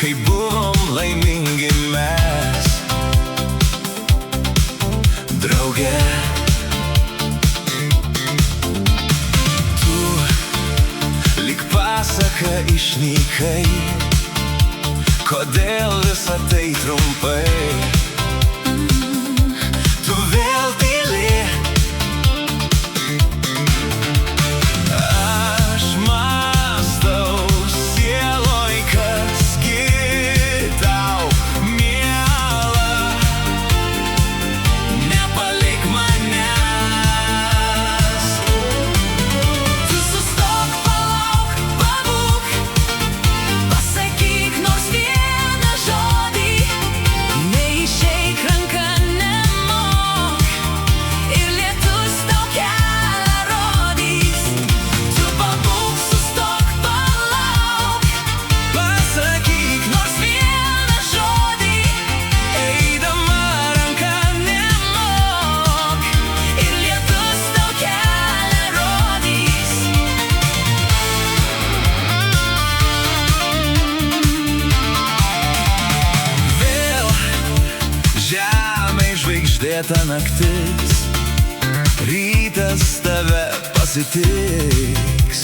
kai buvom laimingi mes drauge. Tu lyg pasaka išnykai, kodėl visa tai trumpai? Tu vėl tyli, aš mąstau sieloj, kas gi tau miela. Nepalik manęs. Tu sustok, palauk, pabūk, pasakyk nors vieną žodį, neišeik ranka nemok, ir lietus tau kelią rodys. Tu pabūk, sustok, palauk, pasakyk nors vieną žodį, eidama ranka nemok, ir lietus tau kelią rodys. Vėl žemėj žvaigždėta naktis, rytas tave pasitiks.